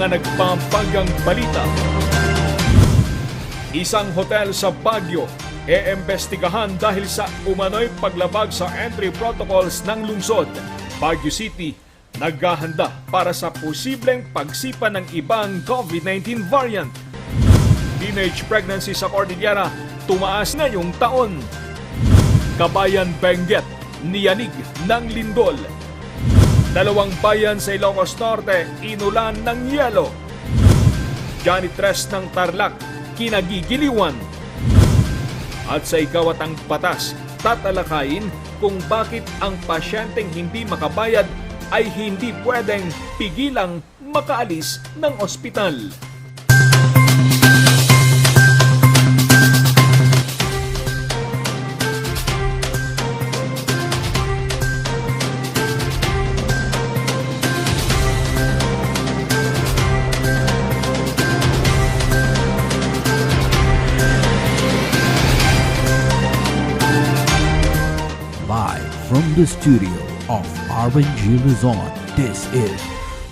mga nagpampagang balita. Isang hotel sa Baguio iimbestigahan dahil sa umano'y paglabag sa entry protocols ng lungsod. Baguio City naghahanda para sa posibleng pagsipa ng ibang COVID-19 variant. Teenage pregnancy sa Cordillera tumaas ngayong taon. Kabayan Benguet niyanig ng lindol. Dalawang bayan sa Ilocos Norte inulan ng yelo. Janitress ng Tarlac kinagigiliwan. At sa ikawatang batas, tatalakayin kung bakit ang pasyenteng hindi makabayad ay hindi pwedeng pigilang makaalis ng ospital. From the studio of RNG Luzon, this is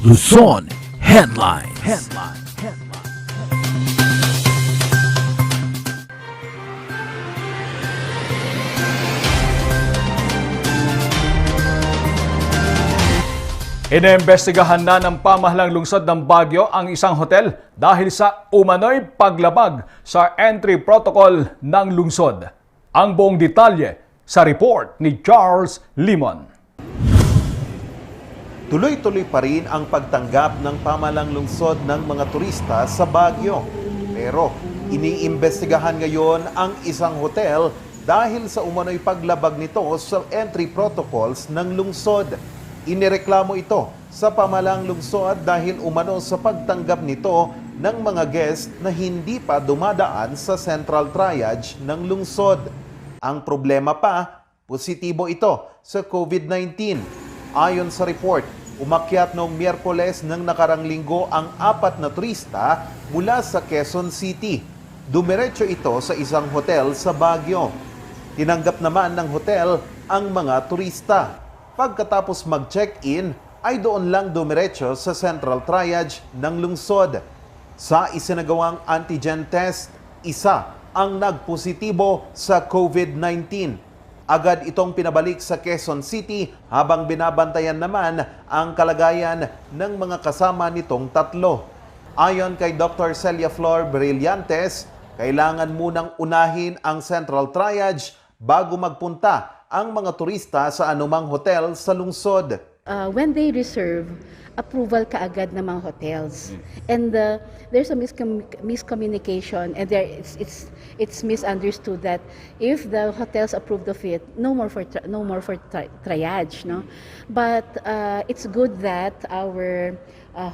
Luzon Headlines. Iniimbestigahan na ng pamahalang lungsod ng Baguio ang isang hotel dahil sa umano'y paglabag sa entry protocol ng lungsod. Ang buong detalye sa report ni Charles Limon. Tuloy-tuloy pa rin ang pagtanggap ng pamahalang lungsod ng mga turista sa Baguio. Pero iniimbestigahan ngayon ang isang hotel dahil sa umano'y paglabag nito sa entry protocols ng lungsod. Inireklamo ito sa pamahalang lungsod dahil umano sa pagtanggap nito ng mga guest na hindi pa dumadaan sa central triage ng lungsod. Ang problema pa, positibo ito sa COVID-19. Ayon sa report, umakyat noong Miyerkules ng nakarang linggo ang 4 na turista mula sa Quezon City. Dumiretso ito sa isang hotel sa Baguio. Tinanggap naman ng hotel ang mga turista. Pagkatapos mag-check-in, ay doon lang dumiretso sa central triage ng lungsod. Sa isinagawang antigen test, isa ang nagpositibo sa COVID-19. Agad itong pinabalik sa Quezon City habang binabantayan naman ang kalagayan ng mga kasama nitong 3. Ayon kay Dr. Celia Flor Brillantes, kailangan munang unahin ang central triage bago magpunta ang mga turista sa anumang hotel sa lungsod. When they reserve, approval kaagad ng mga hotels. And there's a miscommunication, and it's misunderstood that if the hotels approved of it, no more for triage, no. But it's good that our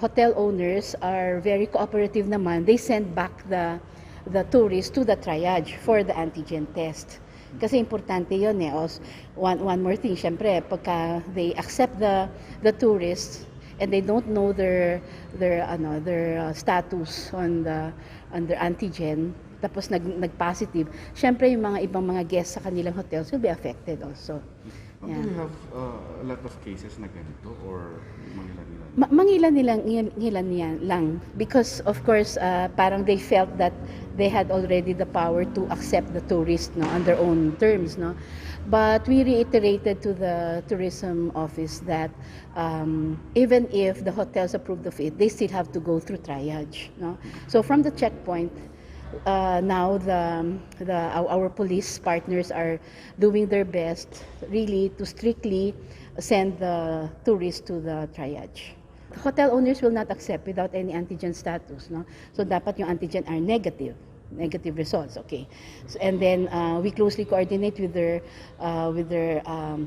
hotel owners are very cooperative naman. They send back the tourists to the triage for the antigen test. Kasi importante yun eh. One more thing, syempre, pagka they accept the tourists and they don't know their status on their antigen, tapos nag-positive, syempre yung mga ibang mga guests sa kanilang hotels will be affected also. Yeah. Do you have a lot of cases na ganito or mangilan-ilan? Mangilan niyan lang because of course parang they felt that they had already the power to accept the tourists, no, on their own terms, no. But we reiterated to the tourism office that even if the hotels approved of it, they still have to go through triage, no. So from the checkpoint, now our police partners are doing their best really to strictly send the tourists to the triage. Hotel owners will not accept without any antigen status, no? So dapat yung antigen are negative results, okay. So, and then we closely coordinate with their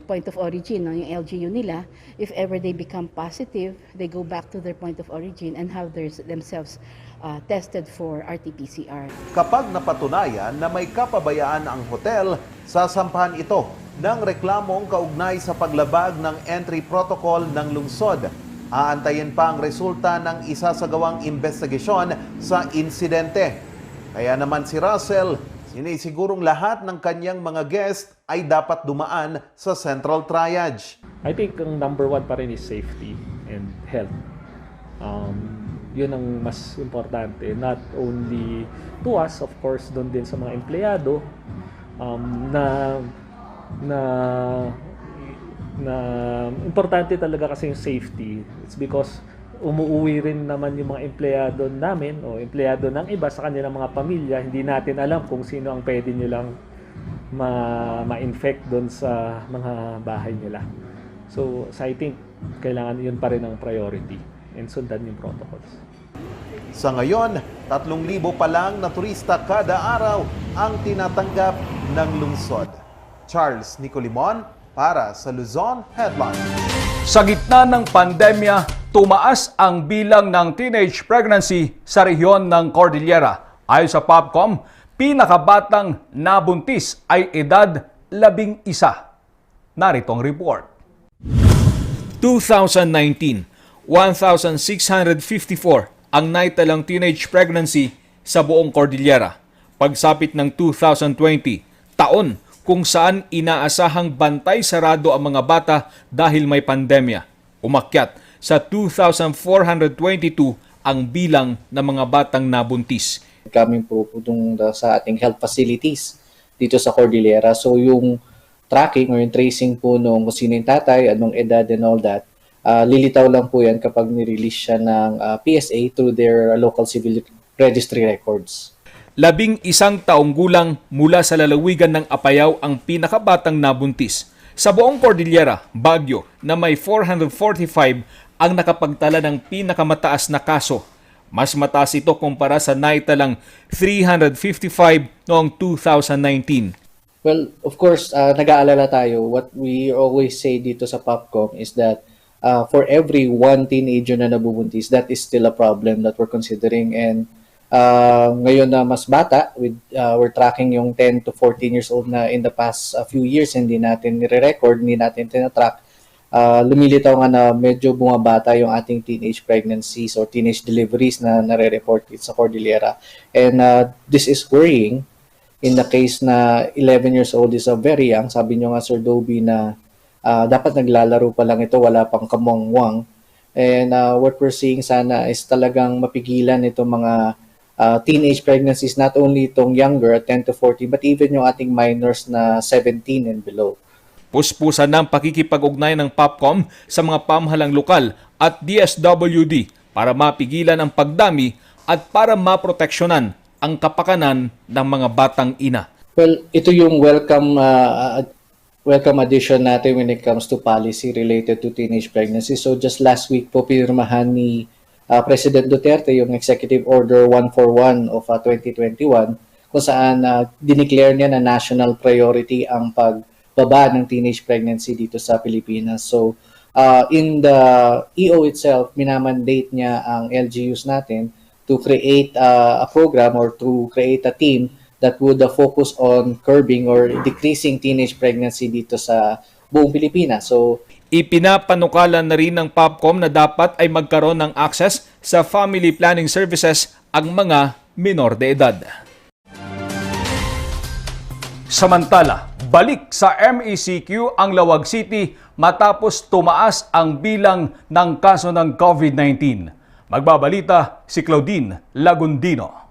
point of origin, no, yung LGU nila. If ever they become positive, they go back to their point of origin and have themselves tested for RT-PCR. Kapag napatunayan na may kapabayaan ang hotel, sasampahan ito ng reklamong kaugnay sa paglabag ng entry protocol ng lungsod. Aantayin pa ang resulta ng isasagawang investigasyon sa insidente. Kaya naman si Russell, sinisigurong lahat ng kanyang mga guest ay dapat dumaan sa central triage. I think ang number one pa rin is safety and health. Yun ang mas importante. Not only to us, of course, doon din sa mga empleyado, na importante talaga kasi yung safety. It's because umuwi rin naman yung mga empleyado namin o empleyado ng iba sa kanilang mga pamilya. Hindi natin alam kung sino ang pwede nilang ma-infect doon sa mga bahay nila. So I think kailangan yun pa rin ang priority and sundan yung protocols. Sa ngayon, 3,000 pa lang na turista kada araw ang tinatanggap ng lungsod. Charles Nicolimon para sa Luzon Headline. Sa gitna ng pandemya, tumaas ang bilang ng teenage pregnancy sa rehiyon ng Cordillera. Ayon sa POPCOM, pinakabatang nabuntis ay edad 11. Narito ang report. 2019, 1,654 ang naitalang teenage pregnancy sa buong Cordillera. Pagsapit ng 2020, taon kung saan inaasahang bantay sarado ang mga bata dahil may pandemya. Umakyat sa 2,422 ang bilang ng mga batang nabuntis. Kami po sa ating health facilities dito sa Cordillera. So yung tracking or yung tracing po nung kung sino yung tatay, anong edad and all that, lilitaw lang po yan kapag nirelease siya ng PSA through their local civil registry records. 11 taong gulang mula sa lalawigan ng Apayao ang pinakabatang nabuntis. Sa buong Cordillera, Baguio, na may 445 ang nakapagtala ng pinakamataas na kaso. Mas mataas ito kumpara sa naitalang 355 noong 2019. Well, of course, nag-aalala tayo. What we always say dito sa POPCOM is that for every one teenager na nabubuntis, that is still a problem that we're considering. And ngayon na mas bata, we're tracking yung 10 to 14 years old na in the past few years, hindi natin nire-record, hindi natin tinatrack. Lumilitaw nga na medyo bumabata yung ating teenage pregnancies or teenage deliveries na nare-report sa Cordillera. And this is worrying in the case na 11 years old is very young. Sabi nyo nga, Sir Dobie, na dapat naglalaro pa lang ito, wala pang kamwang-wang. And what we're seeing sana is talagang mapigilan itong mga teenage pregnancies, not only itong younger at 10 to 14, but even yung ating minors na 17 and below. Puspusan ng pakikipag-ugnay ng POPCOM sa mga pamahalang lokal at DSWD para mapigilan ang pagdami at para maproteksyonan ang kapakanan ng mga batang ina. Well, ito yung welcome addition natin when it comes to policy related to teenage pregnancy. So just last week po pinirmahan ni President Duterte yung Executive Order 141 of 2021 kung saan dineclare niya na national priority ang pagbaba ng teenage pregnancy dito sa Pilipinas. So in the EO itself, minamandate niya ang LGUs natin to create a program or to create a team that would focus on curbing or decreasing teenage pregnancy dito sa buong Pilipinas. So, ipinapanukala na rin ng POPCOM na dapat ay magkaroon ng access sa family planning services ang mga minor de edad. Samantala, balik sa MECQ ang Lawag City matapos tumaas ang bilang ng kaso ng COVID-19. Magbabalita si Claudine Lagundino.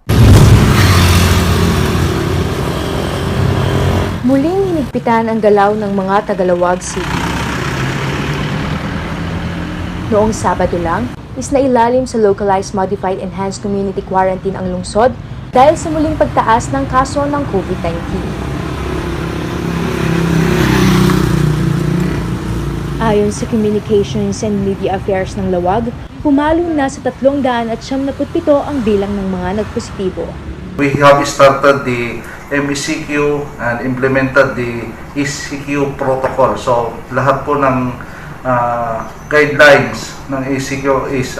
Muling hinigpitan ang galaw ng mga taga-Lawag City. Noong Sabado lang, isinailalim sa Localized Modified Enhanced Community Quarantine ang lungsod dahil sa muling pagtaas ng kaso ng COVID-19. Ayon sa Communications and Media Affairs ng Lawag, pumalo na sa 377 ang bilang ng mga nagpositibo. We have started the MECQ and implemented the ECQ protocol. So lahat po ng guidelines ng ECQ is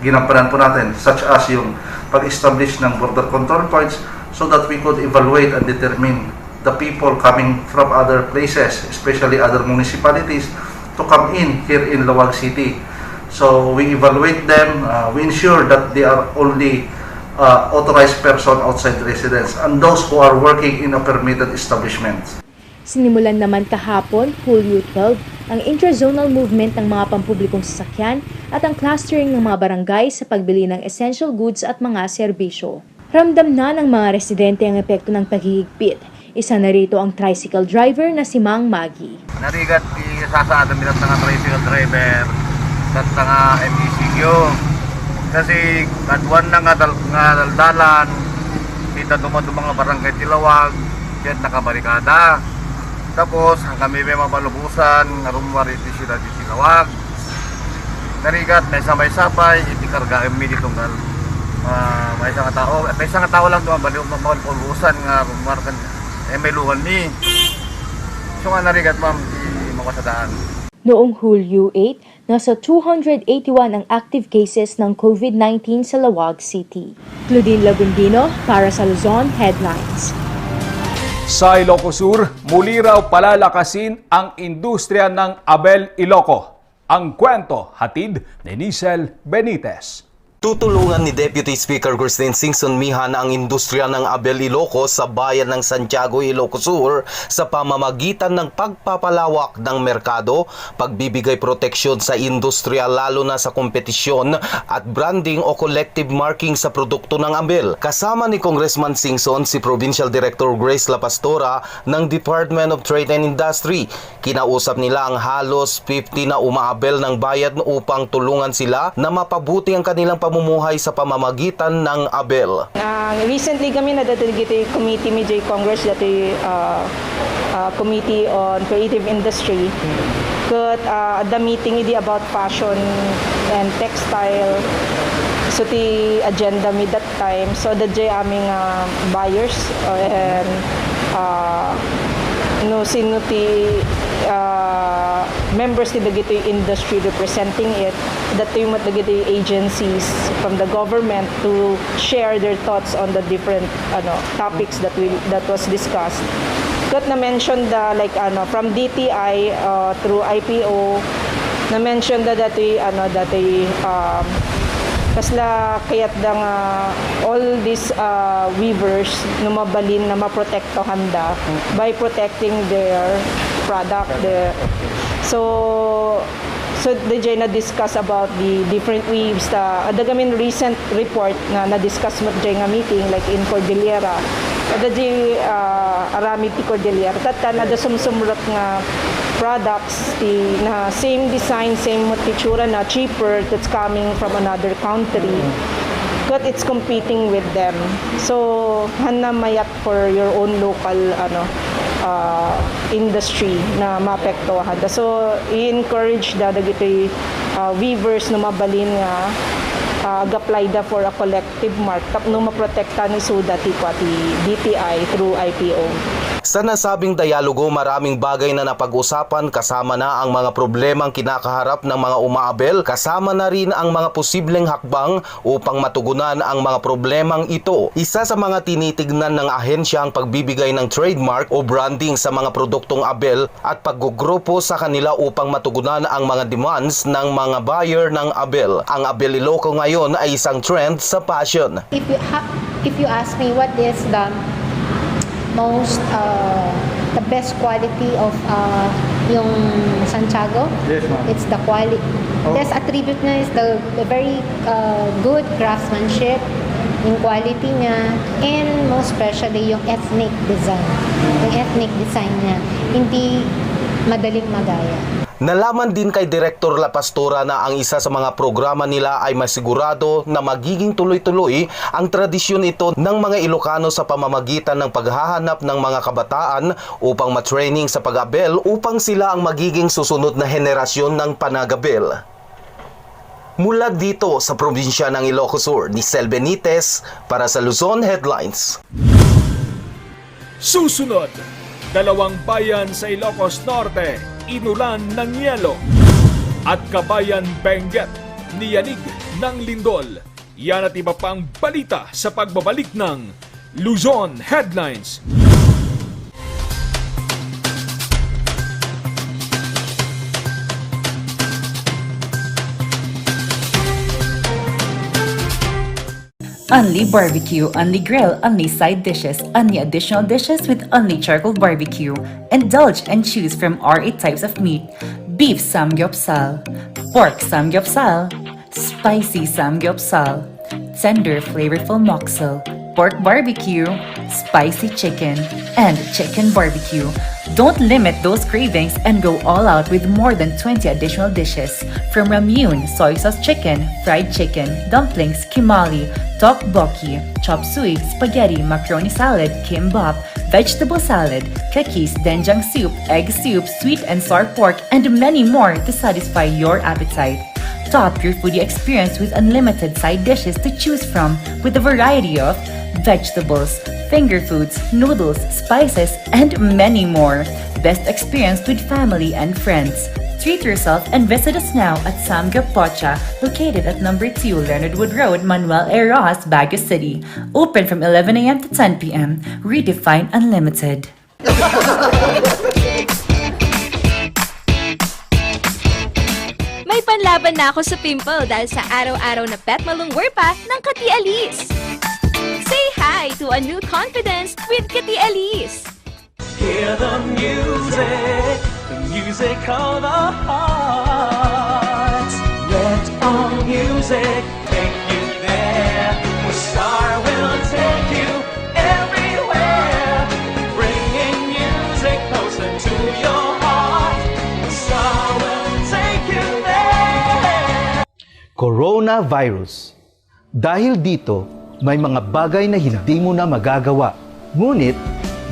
ginampanan po natin, such as yung pag-establish ng border control points so that we could evaluate and determine the people coming from other places, especially other municipalities, to come in here in Lawag City. So we evaluate them, we ensure that they are only authorized person outside residence and those who are working in a permitted establishments. Sinimulan naman kahapon, Hulyo 12, ang intrazonal movement ng mga pampublikong sasakyan at ang clustering ng mga barangay sa pagbili ng essential goods at mga serbisyo. Ramdam na ng mga residente ang epekto ng paghihigpit. Isa na rito ang tricycle driver na si Mang Maggie. Narigat isasaado minat nga tricycle driver at nga MDCQ kasi kadwan na nga daldalan kita dumadumang nga barangay Tilawag diyan nakabarikada tapos ang kami may mabalubusan nga rumwariti sila di Tilawag narigat may sabay-sabay itikarga kami ditong may isang tao lang mabalubusan nga rumwarkan may luwan ni so nga narigat ma'am di makasadaan. Noong Hulyo 8, nasa 281 ang active cases ng COVID-19 sa Lawag City. Claudine Labundino para sa Luzon Headlines. Sa Ilocos Sur, muli raw palalakasin ang industriya ng Abel Iloco. Ang kwento, hatid ni Nisel Benitez. Tutulungan ni Deputy Speaker Christine Singson Mihan ang industriya ng Abel Iloco sa bayan ng Santiago, Ilocos Sur sa pamamagitan ng pagpapalawak ng merkado, pagbibigay proteksyon sa industriya lalo na sa kompetisyon at branding o collective marking sa produkto ng Abel. Kasama ni Congressman Singson si Provincial Director Grace La Pastora ng Department of Trade and Industry. Kinausap nila ang halos 50 na umaabel ng bayan upang tulungan sila na mapabuti ang kanilang pamumuhay sa pamamagitan ng Abel. Recently kami nadadagiti committee mi J Congress dati Committee on Creative Industry. Kat the meeting idi about fashion and textile. So ti agenda mi that time. So the J aming buyers and no sino ti members ti dagiti industry representing it that yung dagiti agencies from the government to share their thoughts on the different topics that was discussed. Got na mention from DTI through IPO na mention dati kasla kayat all these weavers na mabalin na maprotektohan da by protecting their product. So DJ na discuss about the different weaves adagamin recent report na na-discuss mo nga meeting like in Cordillera DJ arami ti Cordillera tatan ada sumsumrot nga products na same design same motitura na cheaper that's coming from another country but it's competing with them so hana mayak for your own local industry na maapektuhan. So i-encourage dagiti weavers na mabalin ngaag-apply for a collective mark tap no maprotekta ni suda ti DTI through IPO. Sa nasabing dialogo, maraming bagay na napag-usapan kasama na ang mga problemang kinakaharap ng mga umaabel, kasama na rin ang mga posibleng hakbang upang matugunan ang mga problemang ito. Isa sa mga tinitignan ng ahensya ang pagbibigay ng trademark o branding sa mga produktong Abel at paggugrupo sa kanila upang matugunan ang mga demands ng mga buyer ng Abel. Ang Abel Iloco ngayon ay isang trend sa fashion. If you ask me what is the best quality of yung Santiago, yes, it's the quality. Best attribute niya is the very good craftsmanship, yung quality niya, and most especially yung ethnic design. Yung ethnic design niya, hindi madaling magaya. Nalaman din kay Director La Pastora na ang isa sa mga programa nila ay masigurado na magiging tuloy-tuloy ang tradisyon ito ng mga Ilocano sa pamamagitan ng paghahanap ng mga kabataan upang matraining sa pag-abel upang sila ang magiging susunod na henerasyon ng panagabel. Mula dito sa probinsya ng Ilocos Sur, Nisel Benitez para sa Luzon Headlines. Susunod, dalawang bayan sa Ilocos Norte, inulan ng yelo. At kabayan Benguet, niyanig ng lindol. Yan at iba pang balita sa pagbabalik ng Luzon Headlines. Only barbecue, only grill, only side dishes, only additional dishes with only charcoal barbecue. Indulge and choose from our 8 types of meat. beef samgyeopsal, pork samgyeopsal, spicy samgyeopsal, tender flavorful moksel, pork barbecue, spicy chicken, and chicken barbecue. Don't limit those cravings and go all out with more than 20 additional dishes. From ramyun, soy sauce chicken, fried chicken, dumplings, kimali, tteokbokki, chop suey, spaghetti, macaroni salad, kimbap, vegetable salad, kakis, doenjang soup, egg soup, sweet and sour pork, and many more to satisfy your appetite. Top your foodie experience with unlimited side dishes to choose from with a variety of vegetables, finger foods, noodles, spices, and many more. Best experience with family and friends. Treat yourself and visit us now at Samgyup Pocha, located at number 2 Leonard Wood Road, Manuel A. Rojas, Baguio City. Open from 11 a.m. to 10 p.m. Redefine Unlimited. May panlaban na ako sa pimple dahil sa araw-araw na pet malungwer pa ng Kati Alice. Say hi to a new confidence with Kati Alice. Hear the music of the heart. Let all music take you there. The star will take you everywhere, bringing music closer to your heart. The star will take you there. Coronavirus. Dahil dito, may mga bagay na hindi mo na magagawa. Ngunit,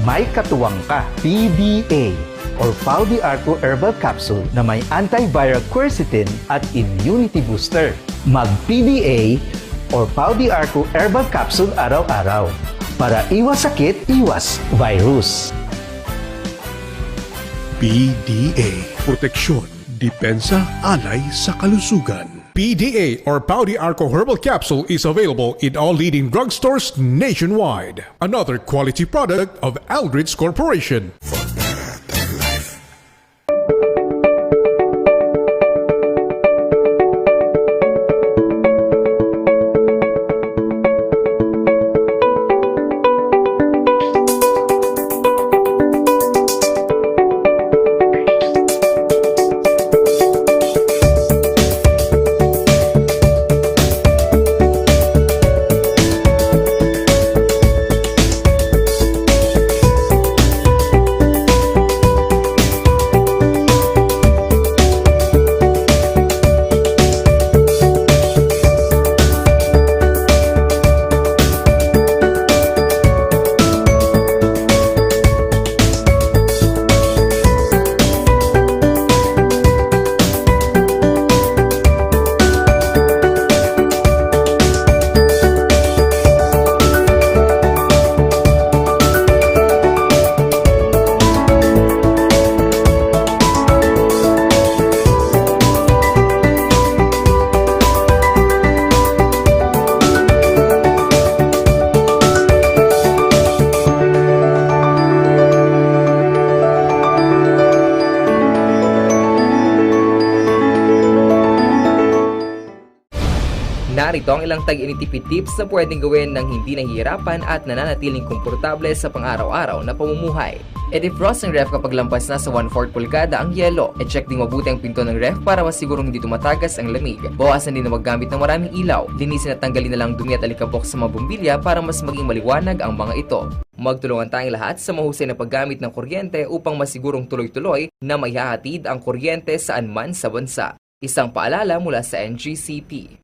may katuwang ka. PDA or Pau de Arco Herbal Capsule na may antiviral quercetin at immunity booster. Mag-PDA or Pau de Arco Herbal Capsule araw-araw para iwas sakit, iwas virus. PDA. Proteksyon, depensa, alay sa kalusugan. PDA or Pau de Arco Herbal Capsule is available in all leading drugstores nationwide. Another quality product of Aldrich Corporation. Narito ang ilang tag-initipid tips na pwedeng gawin ng hindi nahihirapan at nananatiling komportable sa pang-araw-araw na pamumuhay. I-defrost ang ref kapag lampas na sa 1/4 pulgada ang yelo. I-check din mabuti ang pinto ng ref para masigurong hindi tumatagas ang lamig. Bawasan din na maggamit ng maraming ilaw. Linisin at tanggalin na lang dumi at alikabok sa mga bumbilya para mas maging maliwanag ang mga ito. Magtulungan tayong lahat sa mahusay na paggamit ng kuryente upang masigurong tuloy-tuloy na maihahatid ang kuryente saan man sa bansa. Isang paalala mula sa NGCP.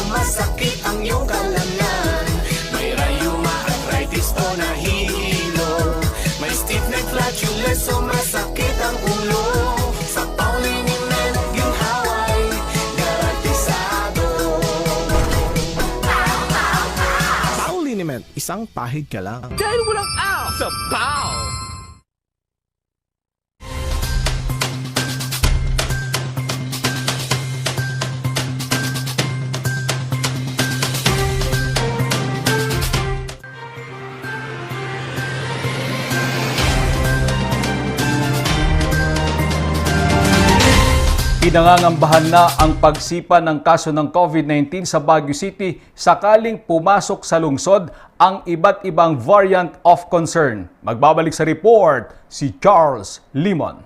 Masakit ang iyong kalamnan. May rayuma, arthritis o nahihilo. May stiff neck, flatulence o masakit ang ulo. Sa Pauliniment, yung haway, garantisado. Pauliniment, isang pahid ka lang. Dahil walang out sa Pau! Pinangangambahan na ang pagsipa ng kaso ng COVID-19 sa Baguio City sakaling pumasok sa lungsod ang iba't ibang variant of concern. Magbabalik sa report si Charles Limon.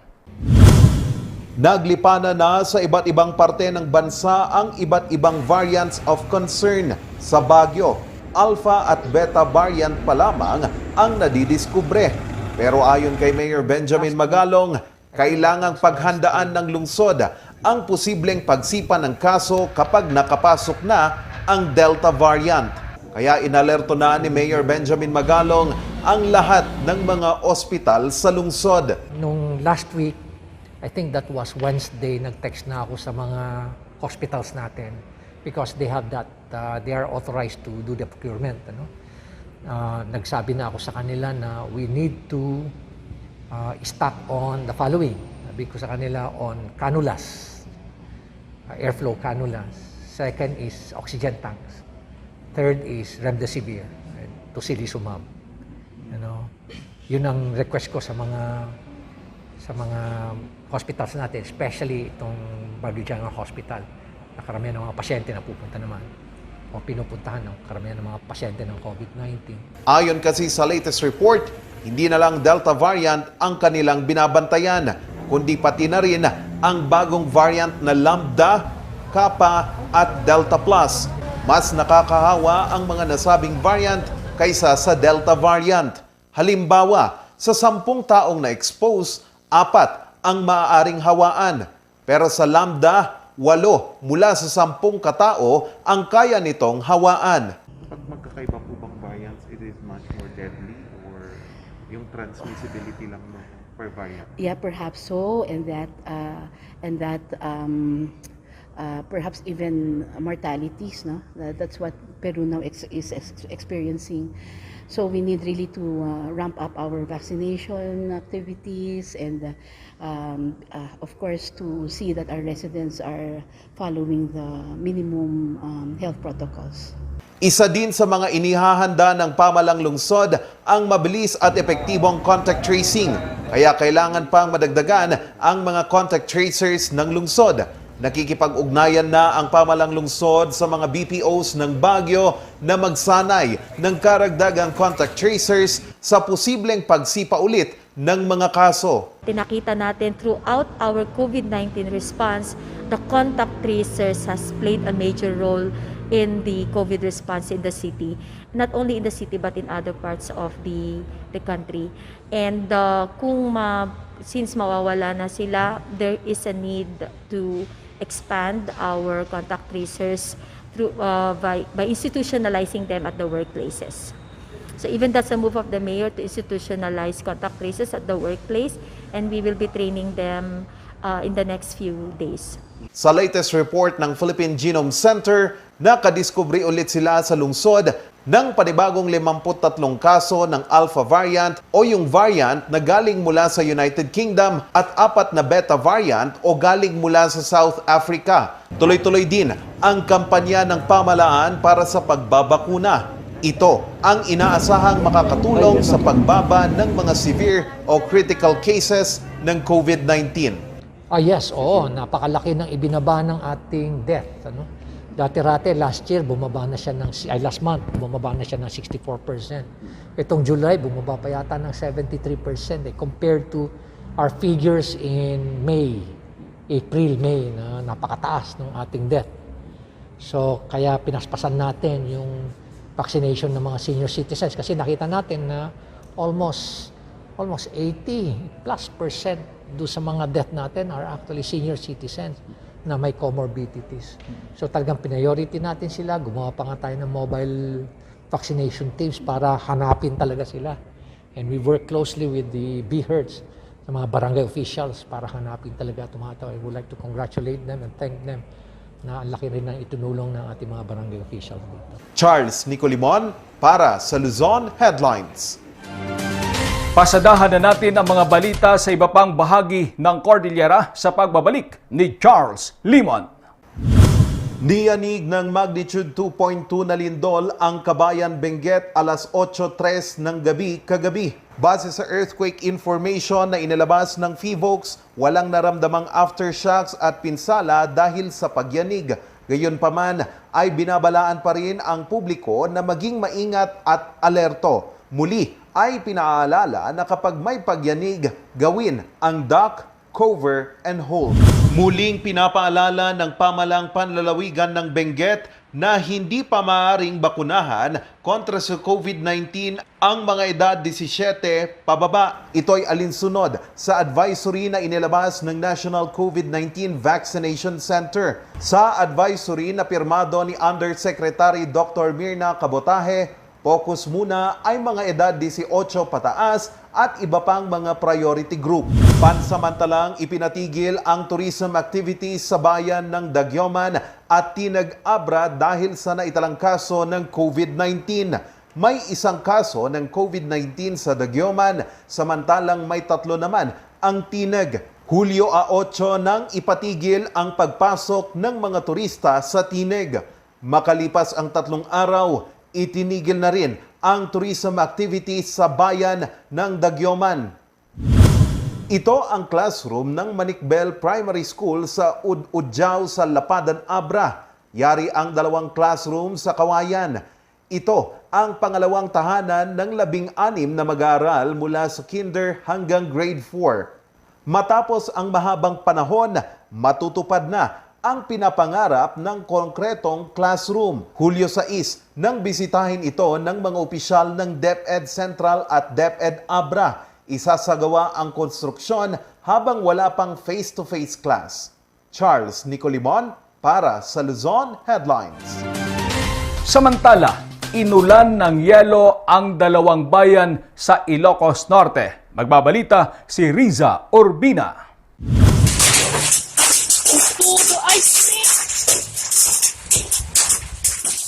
Naglipana na sa iba't ibang parte ng bansa ang iba't ibang variants of concern. Sa Baguio, Alpha at Beta variant pa lamang ang nadidiskubre. Pero ayon kay Mayor Benjamin Magalong, kailangang paghandaan ng lungsod ang posibleng pagsipa ng kaso kapag nakapasok na ang Delta variant. Kaya inalerto na ni Mayor Benjamin Magalong ang lahat ng mga ospital sa lungsod. Nung last week, I think that was Wednesday, nag-text na ako sa mga hospitals natin because they have that, they are authorized to do the procurement. Nagsabi na ako sa kanila na we need to stock on the following. Sabi ko sa kanila on cannulas, airflow cannulas. Second is oxygen tanks. Third is remdesivir, tocilizumab. Yun ang request ko sa mga hospitals natin, especially itong Baguio General Hospital, na karamihan ng mga pasyente na pupunta naman o pinupuntahan ng karamihan ng mga pasyente ng COVID-19. Ayon kasi sa latest report, hindi na lang Delta variant ang kanilang binabantayan, kundi pati na rin ang bagong variant na Lambda, Kappa at Delta Plus. Mas nakakahawa ang mga nasabing variant kaysa sa Delta variant. Halimbawa, sa 10 taong na-expose, 4 ang maaaring hawaan. Pero sa Lambda, 8 mula sa 10 katao ang kaya nitong hawaan. Pag magkakaiba po bang variants, it is much more deadly or yung transmissibility lang no, per variant? Yeah, perhaps so, and that perhaps even mortalities, no? That's what Peru now is experiencing. So we need really to ramp up our vaccination activities and of course to see that our residents are following the minimum health protocols. Isa din sa mga inihahanda ng pamalang lungsod ang mabilis at epektibong contact tracing. Kaya kailangan pang madagdagan ang mga contact tracers ng lungsod. Nakikipag-ugnayan na ang pamalang lungsod sa mga BPOs ng Baguio na magsanay ng karagdagang contact tracers sa posibleng pagsipa ulit ng mga kaso. Tinakita natin throughout our COVID-19 response, the contact tracers has played a major role in the COVID response in the city, not only in the city but in other parts of the country. And since mawawala na sila, there is a need to expand our contact tracers through by institutionalizing them at the workplaces. So even that's a move of the mayor to institutionalize contact tracers at the workplace, and we will be training them in the next few days. Sa latest report ng Philippine Genome Center, nakadiskubre ulit sila sa lungsod ng panibagong 53 kaso ng Alpha variant o yung variant na galing mula sa United Kingdom at 4 na Beta variant o galing mula sa South Africa. Tuloy-tuloy din ang kampanya ng pamahalaan para sa pagbabakuna. Ito ang inaasahang makakatulong sa pagbaba ng mga severe o critical cases ng COVID-19. Yes, oo. Napakalaki ng ibinaba ng ating death. Dati-rate, last month, bumaba na siya ng 64%. Itong July, bumaba pa yata ng 73% compared to our figures in April, May, na napakataas ng ating death. So, kaya pinaspasan natin yung vaccination ng mga senior citizens kasi nakita natin na almost 80+% do sa mga death natin are actually senior citizens na may comorbidities. So talagang priority natin sila. Gumawa pa nga tayo ng mobile vaccination teams para hanapin talaga sila. And we work closely with the BHERDs, sa mga barangay officials para hanapin talaga tumataw. I would like to congratulate them and thank them na ang laki rin ng itunulong ng ating mga barangay officials dito. Charles Nicolimon para sa Luzon Headlines. Pasadahan na natin ang mga balita sa iba pang bahagi ng Cordillera sa pagbabalik ni Charles Limon. Niyanig ng magnitude 2.2 na lindol ang Kabayan Benguet alas 8:03 ng gabi kagabi. Base sa earthquake information na inilabas ng PHIVOLCS, walang naramdamang aftershocks at pinsala dahil sa pagyanig. Gayunpaman ay binabalaan pa rin ang publiko na maging maingat at alerto. Muli ay pinaalala na kapag may pagyanig, gawin ang duck, cover, and hold. Muling pinapaalala ng pamalang panlalawigan ng Benguet na hindi pa maaaring bakunahan kontra sa COVID-19 ang mga edad 17 pababa. Ito'y alinsunod sa advisory na inilabas ng National COVID-19 Vaccination Center. Sa advisory na pirmado ni Undersecretary Dr. Mirna Cabotaje, focus muna ay mga edad 18 pataas at iba pang mga priority group. Pansamantalang ipinatigil ang tourism activities sa bayan ng Dagyoman at Tinag-Abra dahil sa naitalang kaso ng COVID-19. May isang kaso ng COVID-19 sa Dagyoman, samantalang may 3 naman ang Tinag. Hulyo 8 nang ipatigil ang pagpasok ng mga turista sa Tinag. Makalipas ang 3 araw, itinigil na rin ang tourism activities sa bayan ng Dagyoman. Ito ang classroom ng Manikbel Primary School sa Udjao sa Lapadan, Abra. Yari ang 2 classroom sa Kawayan. Ito ang pangalawang tahanan ng 16 na mag-aaral mula sa kinder hanggang grade 4. Matapos ang mahabang panahon, matutupad na ang pinapangarap ng konkretong classroom. Hulyo 6 nang bisitahin ito ng mga opisyal ng DepEd Central at DepEd Abra. Isasagawa ang konstruksyon habang wala pang face-to-face class. Charles Nicolimon para sa Luzon Headlines. Samantala, inulan ng yelo ang 2 bayan sa Ilocos Norte. Magbabalita si Riza Urbina.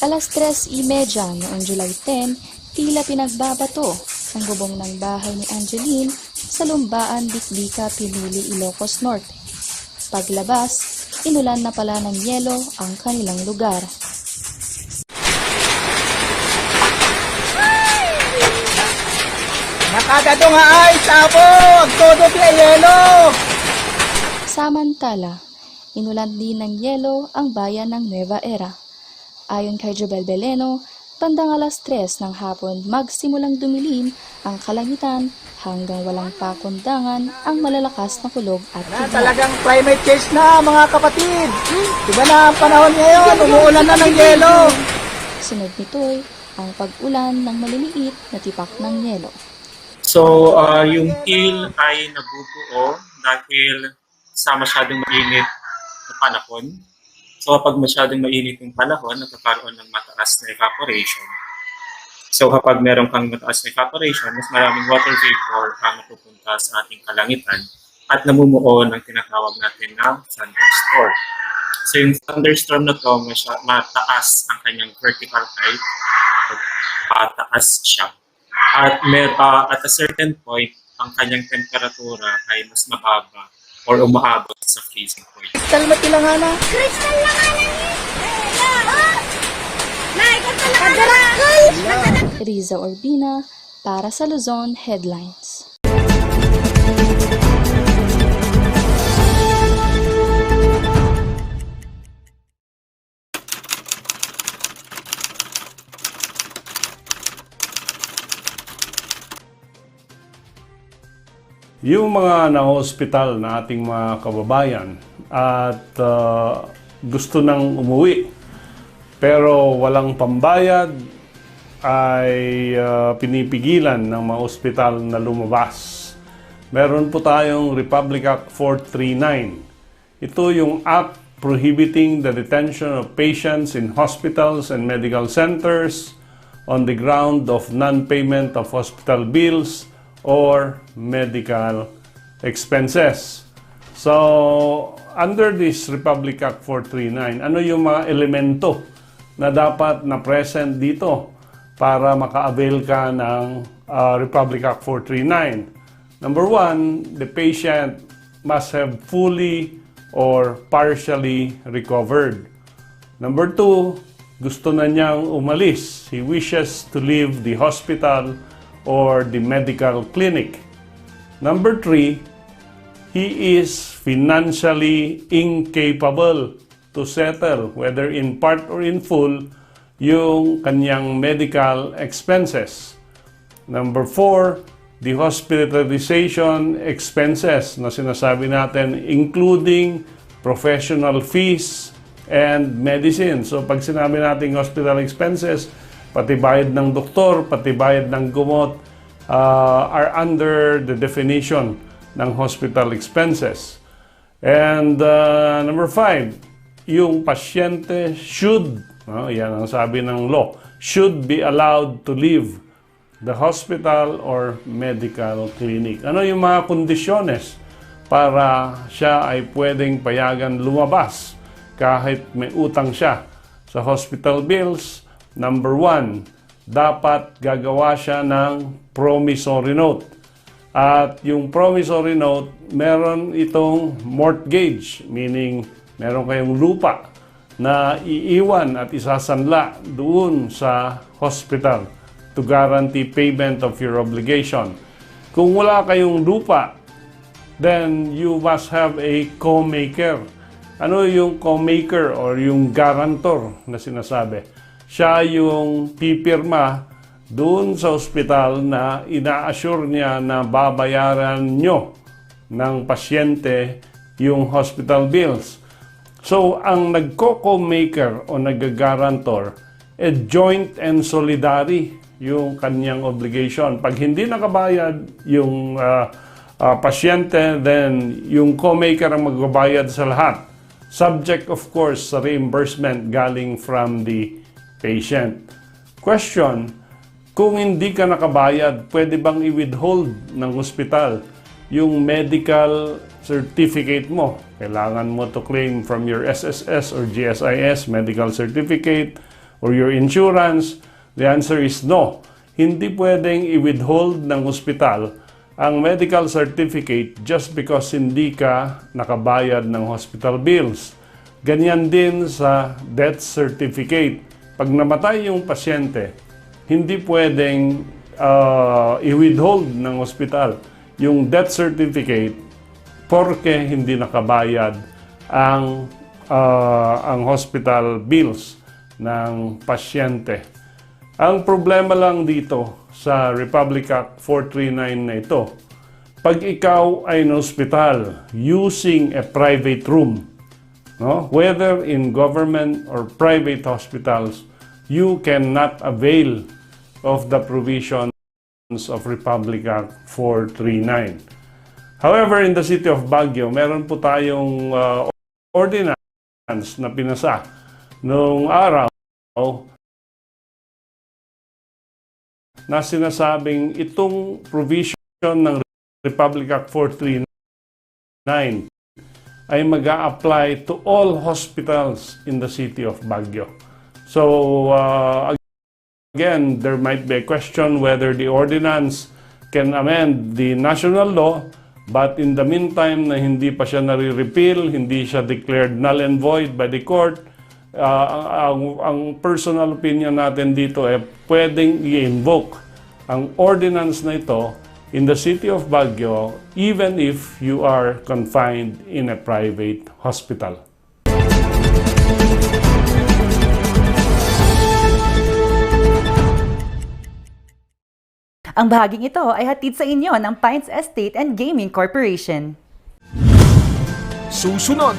Alas 3:30 noong July 10, tila pinagbabato ang bubong ng bahay ni Angeline sa Lumbaan, Bitbica, Pinili, Ilocos Norte. Paglabas, inulan na pala ng yelo ang kanilang lugar. Nakadado nga ay sabog! Todo sa yelo! Samantala, inulan din ng yelo ang bayan ng Nueva Era. Ayon kay Jobel Beleno, bandang alas 3 ng hapon magsimulang dumilim ang kalangitan hanggang walang pakundangan ang malalakas na kulog at kidlat. Talagang climate change na mga kapatid! Diba na ang panahon ngayon, umuulan na ng yelo! Sunod nito'y ang pag-ulan ng maliliit na tipak ng yelo. So, yung hill ay nabubuo dahil sa masyadong mainit na panahon. So kapag masyadong mainit yung panahon, nagkakaroon ng mataas na evaporation. So kapag meron kang mataas na evaporation, mas maraming water vapor ang napupunta sa ating kalangitan at namumuo ng tinatawag natin na thunderstorm. So yung thunderstorm na to, mataas ang kanyang vertical height, pataas siya. At at a certain point, ang kanyang temperatura ay mas mababa or umaabot sa freezing point. Crystal matilangana! Crystal langana! Riza Urbina para sa Luzon Headlines. Yung mga na-hospital na ating mga kababayan at gusto nang umuwi pero walang pambayad ay pinipigilan ng mga ospital na lumabas. Meron po tayong Republic Act 439. Ito yung act prohibiting the detention of patients in hospitals and medical centers on the ground of non-payment of hospital bills or medical expenses. So, under this Republic Act 439, ano yung mga elemento na dapat na present dito para maka-avail ka ng Republic Act 439? Number 1, the patient must have fully or partially recovered. Number 2, gusto na niyang umalis. He wishes to leave the hospital or the medical clinic. Number 3, he is financially incapable to settle, whether in part or in full, yung kanyang medical expenses. Number 4, the hospitalization expenses na sinasabi natin, including professional fees and medicine. So pag sinabi natin hospital expenses, pati bayad ng doktor, pati bayad ng gamot, are under the definition ng hospital expenses. And number 5, yung pasyente should, yan ang sabi ng law, should be allowed to leave the hospital or medical clinic. Ano yung mga kondisyones para siya ay pwedeng payagan lumabas kahit may utang siya sa hospital bills? Number 1, dapat gagawa siya ng promissory note. At yung promissory note, meron itong mortgage, meaning meron kayong lupa na iiwan at isasanla doon sa hospital to guarantee payment of your obligation. Kung wala kayong lupa, then you must have a co-maker. Ano yung co-maker or yung guarantor na sinasabi? Siya yung pipirma doon sa hospital na ina-assure niya na babayaran nyo ng pasyente yung hospital bills. So, ang nagko-co-maker o nag-guarantor, joint and solidary yung kanyang obligation. Pag hindi nakabayad yung pasyente, then yung co-maker ang magbabayad sa lahat. Subject, of course, sa reimbursement galing from the patient. Question, kung hindi ka nakabayad, pwede bang i-withhold ng hospital yung medical certificate mo? Kailangan mo to claim from your SSS or GSIS medical certificate or your insurance. The answer is no. Hindi pwedeng i-withhold ng hospital ang medical certificate just because hindi ka nakabayad ng hospital bills. Ganyan din sa death certificate. Pag namatay yung pasyente, hindi pwedeng i-withhold ng hospital yung death certificate porque hindi nakabayad ang hospital bills ng pasyente. Ang problema lang dito sa Republic Act 439 na ito, pag ikaw ay in hospital using a private room, whether in government or private hospitals, you cannot avail of the provisions of Republic Act 439. However, in the city of Baguio, meron po tayong ordinance na pinasa noong araw na sinasabing itong provision ng Republic Act 439 ay mag-a-apply to all hospitals in the city of Baguio. So, again, there might be a question whether the ordinance can amend the national law, but in the meantime na hindi pa siya nare-repeal, hindi siya declared null and void by the court, ang personal opinion natin dito pwedeng i-invoke ang ordinance na ito in the city of Baguio even if you are confined in a private hospital. Ang bahaging ito ay hatid sa inyo ng Pines Estate and Gaming Corporation. Susunod,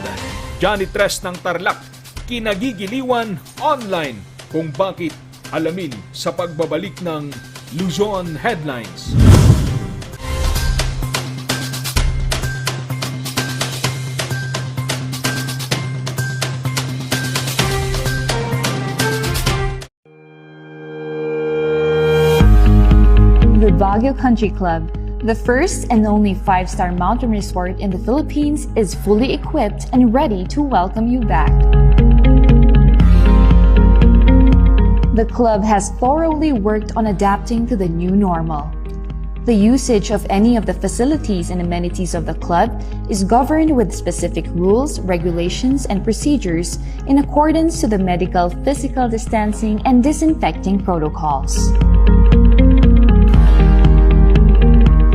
Johnny Tres ng Tarlac, kinagigiliwan online kung bakit alamin sa pagbabalik ng Luzon Headlines. The Baguio Country Club, the first and only 5-star mountain resort in the Philippines, is fully equipped and ready to welcome you back. The club has thoroughly worked on adapting to the new normal. The usage of any of the facilities and amenities of the club is governed with specific rules, regulations, and procedures in accordance to the medical, physical distancing, and disinfecting protocols.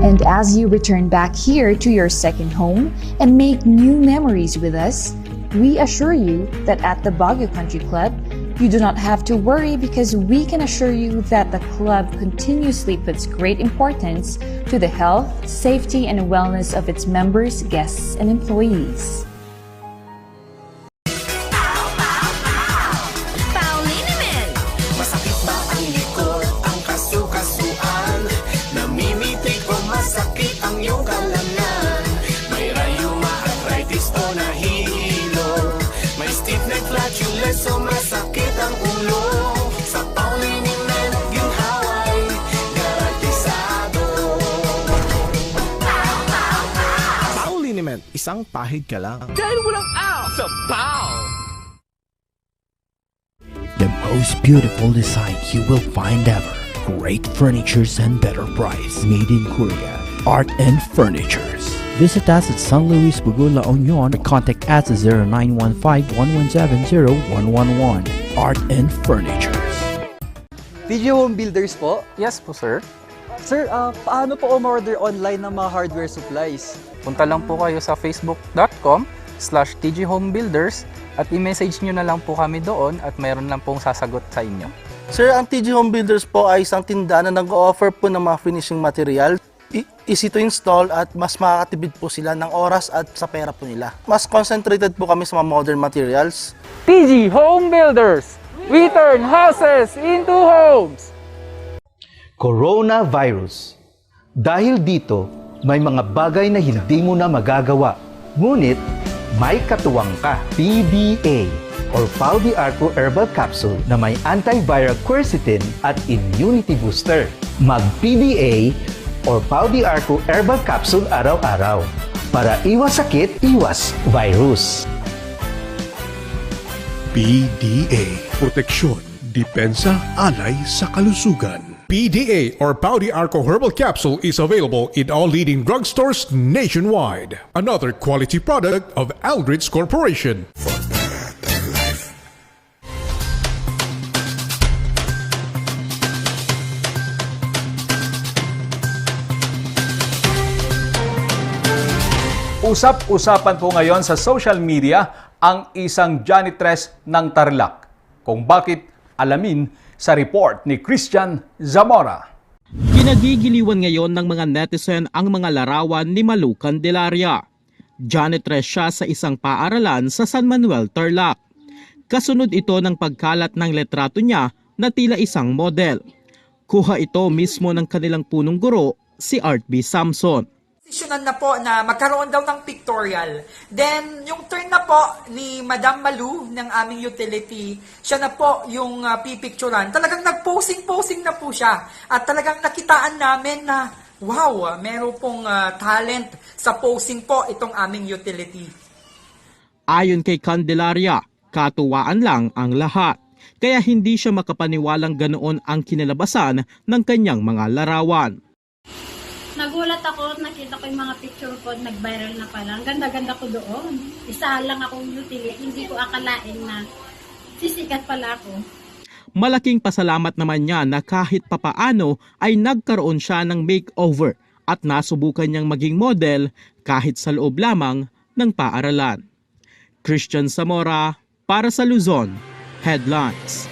And as you return back here to your second home and make new memories with us, we assure you that at the Baguio Country Club, you do not have to worry because we can assure you that the club continuously puts great importance to the health, safety, and wellness of its members, guests, and employees. Masakit ba ang likod, ang kasukasuan? Namimitig o masakit ang iyong kalamnan? May rayuma, arthritis o nahihilo? May stiff neck, flatulence o masakit ang ulo? Sa Pauliniment, ginhaway, garantisado. Pauliniment, isang pahid ka lang. Dahil walang aw sa Pau! The most beautiful design you will find ever. Great furnitures and better price. Made in Korea. Art and Furnitures. Visit us at San Luis Bugul, La Union or contact us at 0915-117-0111. Art and Furnitures. TG Home Builders po? Yes po, sir. Sir, paano po umorder online ng mga hardware supplies? Punta lang po kayo sa facebook.com/tghomebuilders at i-message nyo na lang po kami doon at mayroon lang pong sasagot sa inyo. Sir, ang TG Home Builders po ay isang tindahan na nag-offer po ng mga finishing material. Easy to install at mas makakatipid po sila ng oras at sa pera po nila. Mas concentrated po kami sa mga modern materials. TG Home Builders! We turn houses into homes! Coronavirus. Dahil dito, may mga bagay na hindi mo na magagawa. Ngunit, may katuwang ka. PBA or Pau de Arco Herbal Capsule na may antiviral quercetin at immunity booster. Mag-PBA or Pau de Arco Herbal Capsule araw-araw para iwas sakit, iwas virus. PDA. Proteksyon, depensa, alay sa kalusugan. PDA or Pau de Arco Herbal Capsule is available in all leading drugstores nationwide. Another quality product of Aldrich Corporation. Usap-usapan po ngayon sa social media ang isang janitress ng Tarlac. Kung bakit, alamin sa report ni Christian Zamora. Kinagigiliwan ngayon ng mga netizen ang mga larawan ni Malu Candelaria. Janitress siya sa isang paaralan sa San Manuel, Tarlac. Kasunod ito ng pagkalat ng letrato niya na tila isang model. Kuha ito mismo ng kanilang punong guro, si Art B. Samson. Desisyonan na po na magkaroon daw ng pictorial. Then, yung turn na po ni Madam Malu ng aming utility, siya na po yung pipicturan. Talagang nag-posing na po siya. At talagang nakitaan namin na, wow, meron pong talent sa posing po itong aming utility. Ayon kay Candelaria, katuwaan lang ang lahat. Kaya hindi siya makapaniwalang ganoon ang kinalabasan ng kanyang mga larawan. Nagulat ako, nakita ko yung mga picture ko, nag-viral na pala. Ang ganda-ganda ko doon. Isa lang akong utility, hindi ko akalain na sisikat pala ako. Malaking pasalamat naman niya na kahit papaano ay nagkaroon siya ng makeover at nasubukan niyang maging model kahit sa loob lamang ng paaralan. Christian Zamora para sa Luzon Headlines.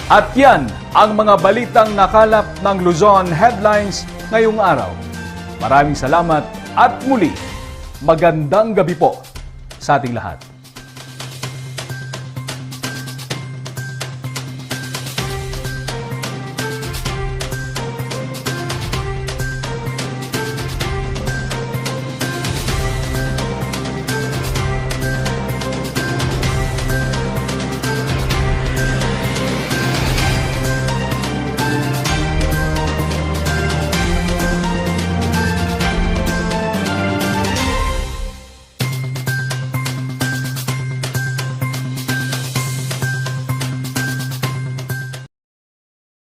At yan ang mga balitang nakalap ng Luzon Headlines ngayong araw. Maraming salamat at muli, magandang gabi po sa ating lahat.